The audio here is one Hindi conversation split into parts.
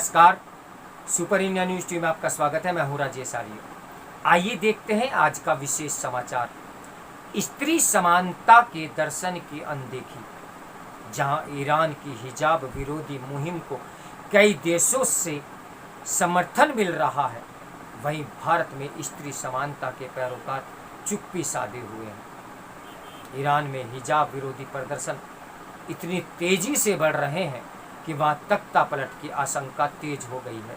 नमस्कार, सुपर इंडिया न्यूज टीम में आपका स्वागत है। मैं हूं राजेश आर्य। आइए देखते हैं आज का विशेष समाचार। स्त्री समानता के दर्शन की अनदेखी। जहां ईरान की हिजाब विरोधी मुहिम को कई देशों से समर्थन मिल रहा है, वहीं भारत में स्त्री समानता के पैरोकार चुप्पी साधे हुए हैं। ईरान में हिजाब विरोधी प्रदर्शन इतनी तेजी से बढ़ रहे हैं कि वहां तख्ता पलट की आशंका तेज हो गई है।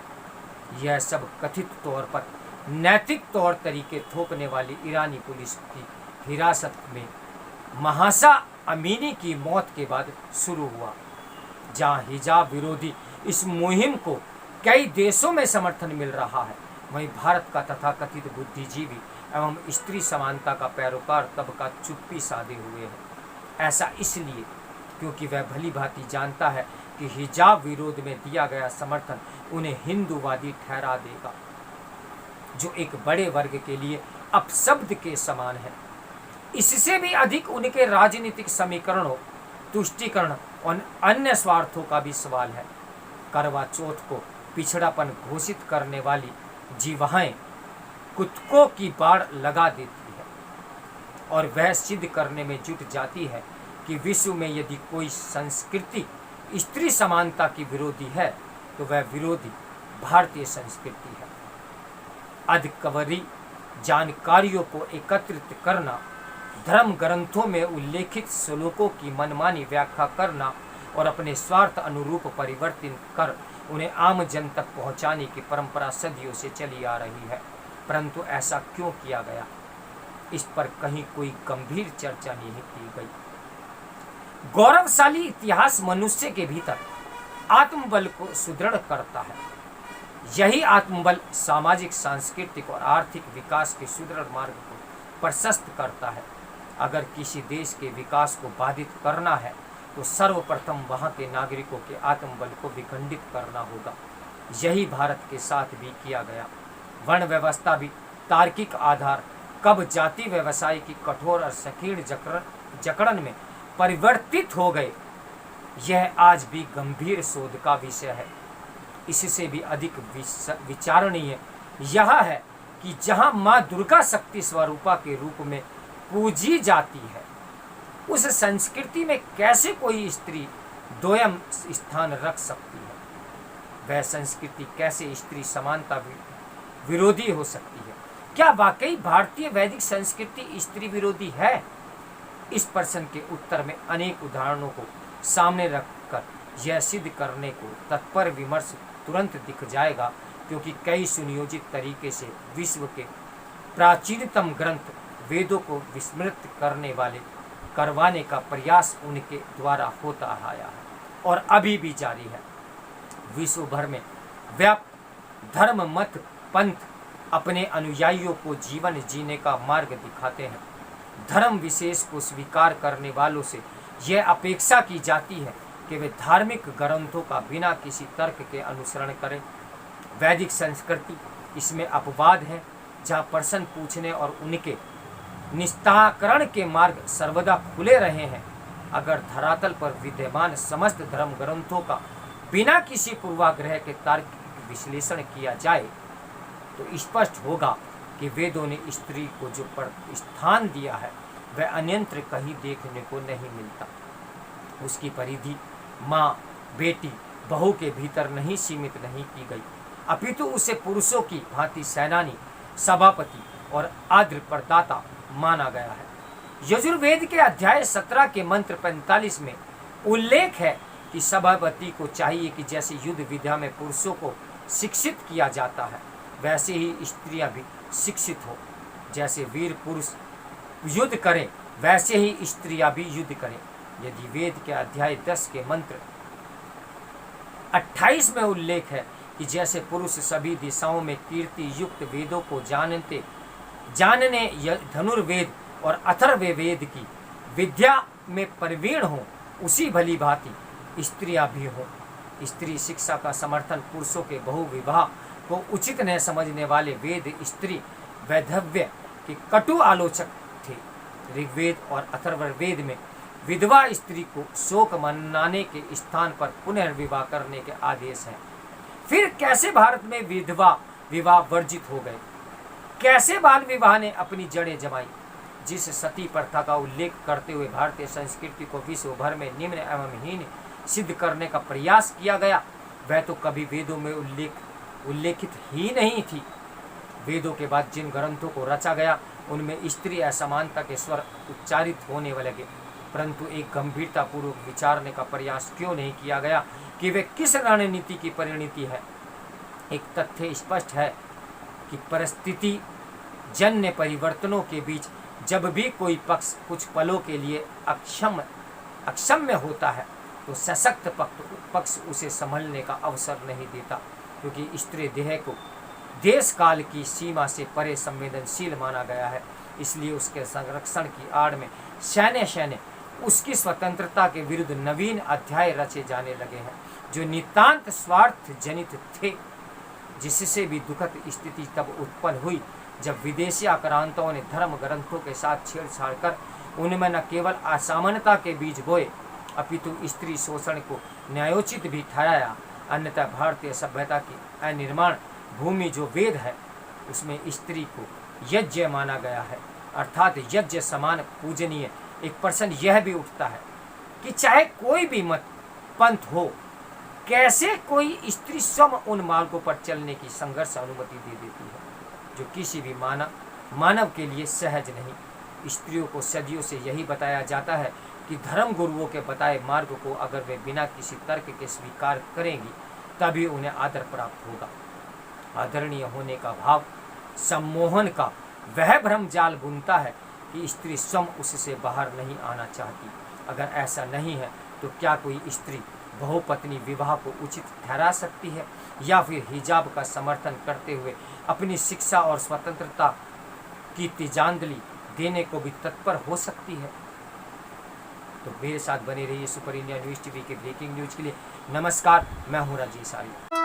यह सब कथित तौर पर नैतिक तौर तरीके थोपने वाली ईरानी पुलिस की हिरासत में महासा अमीनी की मौत के बाद शुरू हुआ। जहां हिजाब विरोधी इस मुहिम को कई देशों में समर्थन मिल रहा है, वहीं भारत का तथाकथित बुद्धिजीवी एवं स्त्री समानता का पैरोकार तबका चुप्पी साधे हुए है। ऐसा इसलिए क्योंकि वह भली भांति जानता है कि हिजाब विरोध में दिया गया समर्थन उन्हें हिंदूवादी ठहरा देगा, जो एक बड़े वर्ग के लिए अपशब्द के समान है। इससे भी अधिक उनके राजनीतिक समीकरणों, तुष्टीकरण और अन्य स्वार्थों का भी सवाल है। करवा चौथ को पिछड़ापन घोषित करने वाली जीवाएं कुत्तों की बाड़ लगा देती है और वह सिद्ध करने में जुट जाती है कि विश्व में यदि कोई संस्कृति स्त्री समानता की विरोधी है तो वह विरोधी भारतीय संस्कृति है। अधकवरी जानकारियों को एकत्रित करना, धर्म ग्रंथों में उल्लेखित श्लोकों की मनमानी व्याख्या करना और अपने स्वार्थ अनुरूप परिवर्तन कर उन्हें आम जन तक पहुंचाने की परंपरा सदियों से चली आ रही है। परंतु ऐसा क्यों किया गया, इस पर कहीं कोई गंभीर चर्चा नहीं की गई। गौरवशाली इतिहास मनुष्य के भीतर आत्मबल को सुदृढ़ करता है। यही आत्मबल सामाजिक, सांस्कृतिक और आर्थिक विकास के सुदृढ़ मार्ग को प्रशस्त करता है। अगर किसी देश के विकास को बाधित करना है तो सर्वप्रथम वहां के नागरिकों के आत्मबल को विखंडित करना होगा। यही भारत के साथ भी किया गया। वर्ण व्यवस्था भी तार्किक आधार कब जाति व्यवसाय की कठोर और संकीर्ण जकड़न में परिवर्तित हो गए, यह आज भी गंभीर शोध का विषय है। इससे भी अधिक विचारणीय यह है कि जहां मां दुर्गा शक्ति स्वरूपा के रूप में पूजी जाती है, उस संस्कृति में कैसे कोई स्त्री दोयम स्थान रख सकती है? वह संस्कृति कैसे स्त्री समानता विरोधी हो सकती है? क्या वाकई भारतीय वैदिक संस्कृति स्त्री विरोधी है? इस प्रश्न के उत्तर में अनेक उदाहरणों को सामने रखकर यह सिद्ध करने को तत्पर विमर्श तुरंत दिख जाएगा, क्योंकि कई सुनियोजित तरीके से विश्व के प्राचीनतम ग्रंथ वेदों को विस्मृत करवाने का प्रयास उनके द्वारा होता आया है और अभी भी जारी है। विश्व भर में व्याप्त धर्म, मत, पंथ अपने अनुयायियों को जीवन जीने का मार्ग दिखाते हैं। धर्म विशेष को स्वीकार करने वालों से यह अपेक्षा की जाती है कि वे धार्मिक ग्रंथों का बिना किसी तर्क के अनुसरण करें। वैदिक संस्कृति इसमें अपवाद है, जहाँ प्रश्न पूछने और उनके निस्तारण के मार्ग सर्वदा खुले रहे हैं। अगर धरातल पर विद्यमान समस्त धर्म ग्रंथों का बिना किसी पूर्वाग्रह के तार्किक विश्लेषण किया जाए तो स्पष्ट होगा कि वेदों ने स्त्री को जो स्थान दिया है वह अन्यत्र कहीं देखने को नहीं मिलता। उसकी परिधि माँ, बेटी, बहू के भीतर नहीं सीमित नहीं की गई, अपितु उसे पुरुषों की भांति सेनानी, सभापति और आद्र प्रदाता माना गया है। यजुर्वेद के अध्याय 17 के मंत्र 45 में उल्लेख है कि सभापति को चाहिए कि जैसे युद्ध विद्या में पुरुषों को शिक्षित किया जाता है, वैसे ही स्त्रियां भी शिक्षित हो। जैसे वीर पुरुष युद्ध करें, वैसे ही स्त्रियां भी युद्ध करें। यदि वेद के अध्याय 10 के मंत्र 28 में उल्लेख है कि जैसे पुरुष सभी दिशाओं में कीर्ति युक्त वेदों को जानने धनुर्वेद और अथर्ववेद की विद्या में प्रवीण हो, उसी भली भांति स्त्रियां भी हो। स्त्री शिक्षा का समर्थन पुरुषों के बहुविवाह को उचित न समझने वाले वेद स्त्री वैधव्य के कटु आलोचक थे। ऋग्वेद और अथर्ववेद में विधवा स्त्री को शोक मनाने के स्थान पर पुनर्विवाह करने के आदेश हैं। फिर कैसे भारत में विधवा विवाह वर्जित हो गए, कैसे बाल विवाह ने अपनी जड़ें जमाई। जिस सती प्रथा का उल्लेख करते हुए भारतीय संस्कृति को विश्व भर में निम्न एवं हीन सिद्ध करने का प्रयास किया गया, वह तो कभी वेदों में उल्लेखित ही नहीं थी। वेदों के बाद जिन ग्रंथों को रचा गया उनमें स्त्री असमानता के स्वर उच्चारित होने लगे, परंतु एक गंभीरता पूर्वक विचारने का प्रयास क्यों नहीं किया गया कि वे किस रणनीति की परिणति है। एक तथ्य स्पष्ट है कि परिस्थिति जन्य परिवर्तनों के बीच जब भी कोई पक्ष कुछ पलों के लिए अक्षम्य होता है तो सशक्त पक्ष उसे संभलने का अवसर नहीं देता, क्योंकि स्त्री देह को देश काल की सीमा से परे संवेदनशील माना गया है। इसलिए उसके संरक्षण की आड़ में सैन्य उसकी स्वतंत्रता के विरुद्ध नवीन अध्याय रचे जाने लगे हैं, जो नितांत स्वार्थ जनित थे, जिससे भी दुखद स्थिति तब उत्पन्न हुई जब विदेशी आक्रांताओं ने धर्म ग्रंथों के साथ छेड़छाड़ कर उनमें न केवल असमानता के बीज बोए अपितु स्त्री शोषण को न्यायोचित भी ठहराया। अन्यथा भारतीय सभ्यता की अनिर्माण भूमि जो वेद है उसमें स्त्री को यज्ञ माना गया है, अर्थात यज्ञ समान पूजनीय। एक प्रश्न यह भी उठता है कि चाहे कोई भी मत पंथ हो, कैसे कोई स्त्री स्वयं उन मार्गों पर चलने की संघर्ष अनुमति दे देती है जो किसी भी मानव के लिए सहज नहीं। स्त्रियों को सदियों से यही बताया जाता है कि धर्म गुरुओं के बताए मार्ग को अगर वे बिना किसी तर्क के स्वीकार करेंगी तभी उन्हें आदर प्राप्त होगा। आदरणीय होने का भाव सम्मोहन का वह भ्रम जाल बुनता है कि स्त्री स्वयं उससे बाहर नहीं आना चाहती। अगर ऐसा नहीं है तो क्या कोई स्त्री बहुपत्नी विवाह को उचित ठहरा सकती है या फिर हिजाब का समर्थन करते हुए अपनी शिक्षा और स्वतंत्रता की तिजांजलि देने को भी तत्पर हो सकती है। तो मेरे साथ बने रहिए सुपर इंडिया न्यूज़ टीवी के ब्रेकिंग न्यूज़ के लिए। नमस्कार, मैं हूं राजेश आर्य।